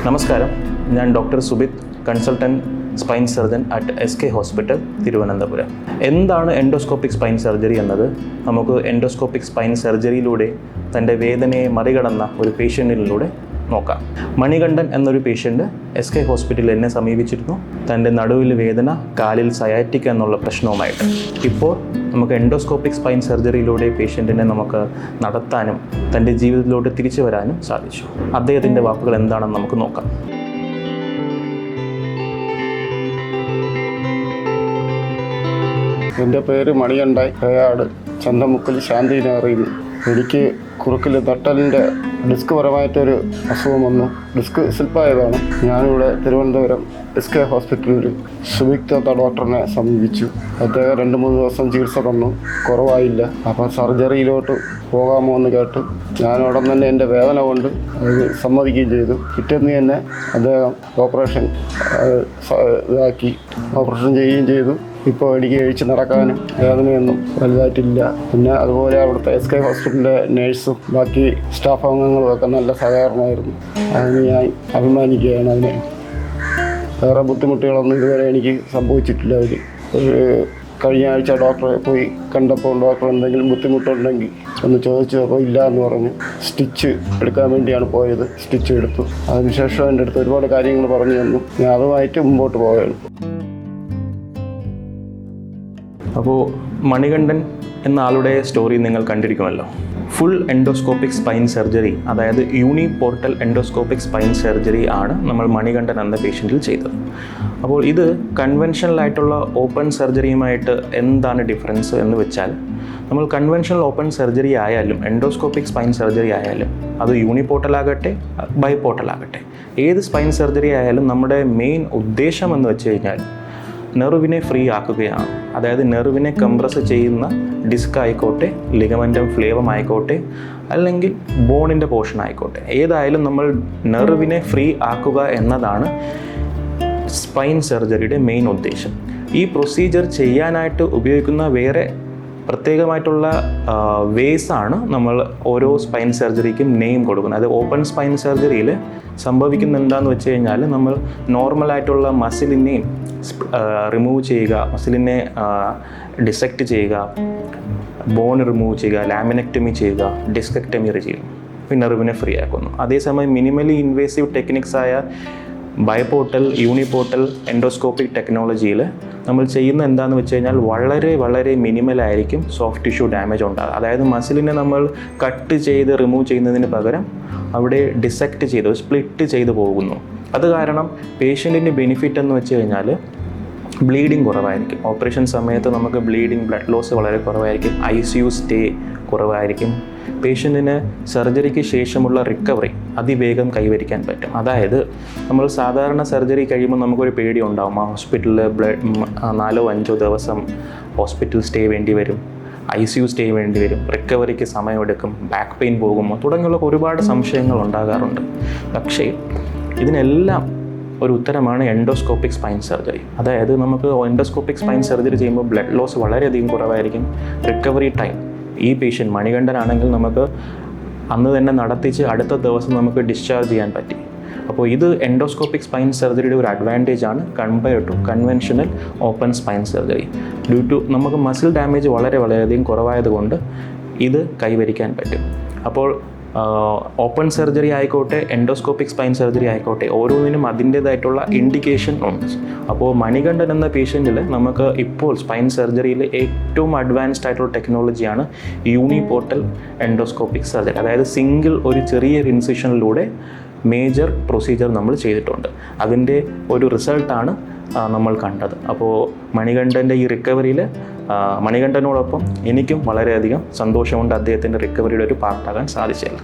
നമസ്കാരം, ഞാൻ doctor Subith, consultant spine surgeon at SK hospital, Thiruvananthapuram. എന്താണ് എൻഡോസ്കോപ്പിക് സ്പൈൻ സർജറി എന്നത് നമുക്ക് എൻഡോസ്കോപ്പിക് സ്പൈൻ സർജറിയിലൂടെ തൻ്റെ വേദനയെ മറികടന്ന ഒരു പേഷ്യൻറ്റിലൂടെ നോക്കാം. മണികണ്ഠൻ എന്നൊരു പേഷ്യൻ്റ് SK ഹോസ്പിറ്റലിൽ എന്നെ സമീപിച്ചിരുന്നു. തൻ്റെ നടുവിൽ വേദന, കാലിൽ സയാറ്റിക്ക എന്നുള്ള പ്രശ്നവുമായിട്ട്. ഇപ്പോൾ നമുക്ക് എൻഡോസ്കോപ്പിക് സ്പൈൻ സർജറിയിലൂടെ പേഷ്യൻറ്റിനെ നമുക്ക് നടത്താനും തൻ്റെ ജീവിതത്തിലോട്ട് തിരിച്ചു വരാനും സാധിച്ചു. അദ്ദേഹത്തിൻ്റെ വാക്കുകൾ എന്താണെന്ന് നമുക്ക് നോക്കാം. എൻ്റെ പേര് മണികണ്ഠൻ, പേയാട്, ചന്തമുക്കിൽ ശാന്തിനറിയുന്നു. എനിക്ക് കുറുക്കിൽ നട്ടലിൻ്റെ ഡിസ്ക് പരമായിട്ടൊരു അസുഖം വന്നു. ഡിസ്ക് സ്ലിപ്പായതാണ്. ഞാനിവിടെ തിരുവനന്തപുരം SK ഹോസ്പിറ്റലിൽ സുബിത് എന്ന ഡോക്ടറിനെ സമീപിച്ചു. അദ്ദേഹം 2-3 ദിവസം ചികിത്സ തന്നു. കുറവായില്ല. അപ്പോൾ സർജറിയിലോട്ട് പോകാമോ എന്ന് കേട്ട് ഞാൻ ഉടൻ തന്നെ എൻ്റെ വേദന കൊണ്ട് അത് സമ്മതിക്കുകയും ചെയ്തു. പിറ്റേന്ന് തന്നെ അദ്ദേഹം ഓപ്പറേഷൻ ചെയ്യുകയും ചെയ്തു. ഇപ്പോൾ എനിക്ക് എഴുച്ച് നടക്കാനും വേദനയൊന്നും വലുതായിട്ടില്ല. പിന്നെ അതുപോലെ അവിടുത്തെ SK ഹോസ്പിറ്റലിലെ നേഴ്സും ബാക്കി സ്റ്റാഫ് അംഗങ്ങളും ഒക്കെ നല്ല സഹകരണമായിരുന്നു. അതിന് ഞാൻ അഭിമാനിക്കുകയാണ്. അതിന് വേറെ ബുദ്ധിമുട്ടുകളൊന്നും ഇതുവരെ എനിക്ക് സംഭവിച്ചിട്ടില്ല. കഴിഞ്ഞ ആഴ്ച ഡോക്ടറെ പോയി കണ്ടപ്പോൾ ഡോക്ടർ എന്തെങ്കിലും ബുദ്ധിമുട്ടുണ്ടെങ്കിൽ ഒന്ന് ചോദിച്ചു. അപ്പോൾ ഇല്ല എന്ന് പറഞ്ഞു. സ്റ്റിച്ച് എടുക്കാൻ വേണ്ടിയാണ് പോയത്. സ്റ്റിച്ച് എടുത്തു. അതിനുശേഷം എൻ്റെ അടുത്ത് ഒരുപാട് കാര്യങ്ങൾ പറഞ്ഞു തന്നു. ഞാൻ അതുമായിട്ട് മുമ്പോട്ട് പോവുകയാണ്. അപ്പോൾ മണികണ്ഠൻ എന്ന ആളുടെ സ്റ്റോറി നിങ്ങൾ കണ്ടിരിക്കുമല്ലോ. ഫുൾ എൻഡോസ്കോപ്പിക് സ്പൈൻ സർജറി, അതായത് യൂണിപോർട്ടൽ എൻഡോസ്കോപ്പിക് സ്പൈൻ സർജറി ആണ് നമ്മൾ മണികണ്ഠൻ എന്ന പേഷ്യൻറ്റിൽ ചെയ്തത്. അപ്പോൾ ഇത് കൺവെൻഷണലായിട്ടുള്ള ഓപ്പൺ സർജറിയുമായിട്ട് എന്താണ് ഡിഫറൻസ് എന്ന് വെച്ചാൽ, നമ്മൾ കൺവെൻഷണൽ ഓപ്പൺ സർജറി ആയാലും എൻഡോസ്കോപ്പിക് സ്പൈൻ സർജറി ആയാലും അത് യൂണിപോർട്ടൽ ആകട്ടെ ബൈപോർട്ടൽ ആകട്ടെ, ഏത് സ്പൈൻ സർജറി ആയാലും നമ്മുടെ മെയിൻ ഉദ്ദേശം എന്ന് വെച്ച് കഴിഞ്ഞാൽ നെർവിനെ ഫ്രീ ആക്കുകയാണ്. അതായത് നെർവിനെ കംപ്രസ് ചെയ്യുന്ന ഡിസ്ക് ആയിക്കോട്ടെ, ലിഗമെൻറ്റം ഫ്ലേവം ആയിക്കോട്ടെ, അല്ലെങ്കിൽ ബോണിൻ്റെ പോർഷൻ ആയിക്കോട്ടെ, ഏതായാലും നമ്മൾ നെർവിനെ ഫ്രീ ആക്കുക എന്നതാണ് സ്പൈൻ സർജറിയുടെ മെയിൻ ഉദ്ദേശം. ഈ പ്രൊസീജിയർ ചെയ്യാനായിട്ട് ഉപയോഗിക്കുന്ന വേറെ പ്രത്യേകമായിട്ടുള്ള വേസാണ് നമ്മൾ ഓരോ സ്പൈൻ സർജറിക്കും നെയിം കൊടുക്കുന്നത്. അത് ഓപ്പൺ സ്പൈൻ സർജറിയിൽ സംഭവിക്കുന്ന എന്താണെന്ന് വെച്ച് കഴിഞ്ഞാൽ, നമ്മൾ നോർമലായിട്ടുള്ള മസിലിനെയും റിമൂവ് ചെയ്യുക, മസിലിനെ ഡിസെക്റ്റ് ചെയ്യുക, ബോൺ റിമൂവ് ചെയ്യുക, ലാമിനെക്ടമി ചെയ്യുക, ഡിസ്കെക്ടമി ചെയ്യുക, പിന്നെ നെർവിനെ ഫ്രീ ആക്കുന്നു. അതേസമയം മിനിമലി ഇൻവേസീവ് ടെക്നിക്സായ ബൈപോർട്ടൽ, യൂണിപോർട്ടൽ എൻഡോസ്കോപ്പിക് ടെക്നോളജിയിൽ നമ്മൾ ചെയ്യുന്ന എന്താണെന്ന് വെച്ച് കഴിഞ്ഞാൽ വളരെ വളരെ മിനിമലായിരിക്കും സോഫ്റ്റ് ടിഷ്യൂ ഡാമേജ് ഉണ്ടാകുക. അതായത് മസിലിനെ നമ്മൾ കട്ട് ചെയ്ത് റിമൂവ് ചെയ്യുന്നതിന് പകരം അവിടെ ഡിസെക്റ്റ് ചെയ്ത് സ്പ്ലിറ്റ് ചെയ്ത് പോകുന്നു. അത് കാരണം പേഷ്യൻറ്റിൻ്റെ ബെനിഫിറ്റ് എന്ന് വെച്ച് കഴിഞ്ഞാൽ ബ്ലീഡിങ് കുറവായിരിക്കും. ഓപ്പറേഷൻ സമയത്ത് നമുക്ക് ബ്ലീഡിങ്, ബ്ലഡ് ലോസ് വളരെ കുറവായിരിക്കും. ICU സ്റ്റേ കുറവായിരിക്കും. പേഷ്യൻറ്റിന് സർജറിക്ക് ശേഷമുള്ള റിക്കവറി അതിവേഗം കൈവരിക്കാൻ പറ്റും. അതായത് നമ്മൾ സാധാരണ സർജറി കഴിയുമ്പോൾ നമുക്കൊരു പേടി ഉണ്ടാകും. ആ ഹോസ്പിറ്റലിൽ 4-5 ദിവസം ഹോസ്പിറ്റൽ സ്റ്റേ വേണ്ടി വരും, ICU സ്റ്റേ വേണ്ടി വരും, റിക്കവറിക്ക് സമയമെടുക്കും, ബാക്ക് പെയിൻ പോകുമോ തുടങ്ങിയുള്ള ഒരുപാട് സംശയങ്ങൾ ഉണ്ടാകാറുണ്ട്. പക്ഷേ ഇതിനെല്ലാം ഒരു ഉത്തരമാണ് എൻഡോസ്കോപ്പിക് സ്പൈൻ സർജറി. അതായത് നമുക്ക് എൻഡോസ്കോപ്പിക് സ്പൈൻ സർജറി ചെയ്യുമ്പോൾ ബ്ലഡ് ലോസ് വളരെയധികം കുറവായിരിക്കും. റിക്കവറി ടൈം, ഈ പേഷ്യൻ്റ് മണികണ്ഠനാണെങ്കിൽ നമുക്ക് അന്ന് തന്നെ നടത്തിച്ച് അടുത്ത ദിവസം നമുക്ക് ഡിസ്ചാർജ് ചെയ്യാൻ പറ്റി. അപ്പോൾ ഇത് എൻഡോസ്കോപ്പിക് സ്പൈൻ സർജറിയുടെ ഒരു അഡ്വാൻറ്റേജ് ആണ് compare to conventional open spine surgery. Due to നമുക്ക് മസിൽ ഡാമേജ് വളരെയധികം കുറവായതുകൊണ്ട് ഇത് കൈവരിക്കാൻ പറ്റും. അപ്പോൾ ഓപ്പൺ സർജറി ആയിക്കോട്ടെ, എൻഡോസ്കോപ്പിക് സ്പൈൻ സർജറി ആയിക്കോട്ടെ, ഓരോന്നിനും അതിൻ്റേതായിട്ടുള്ള ഇൻഡിക്കേഷൻ ഉണ്ട്. അപ്പോൾ മണികണ്ഠൻ എന്ന പേഷ്യൻറ്റിൽ നമുക്ക് ഇപ്പോൾ സ്പൈൻ സർജറിയിൽ ഏറ്റവും അഡ്വാൻസ്ഡ് ആയിട്ടുള്ള ടെക്നോളജിയാണ് യൂണിപോർട്ടൽ എൻഡോസ്കോപ്പിക് സർജറി. അതായത് സിംഗിൾ ഒരു ചെറിയ ഇൻസിഷനിലൂടെ മേജർ പ്രൊസീജിയർ നമ്മൾ ചെയ്തിട്ടുണ്ട്. അതിൻ്റെ ഒരു റിസൾട്ടാണ് നമ്മൾ കണ്ടത്. അപ്പോൾ മണികണ്ഠൻ്റെ ഈ റിക്കവറിയിൽ മണികണ്ഠനോടൊപ്പം എനിക്കും വളരെയധികം സന്തോഷമുണ്ട് അദ്ദേഹത്തിൻ്റെ റിക്കവറിയുടെ ഒരു പാർട്ടാകാൻ സാധിച്ചത്.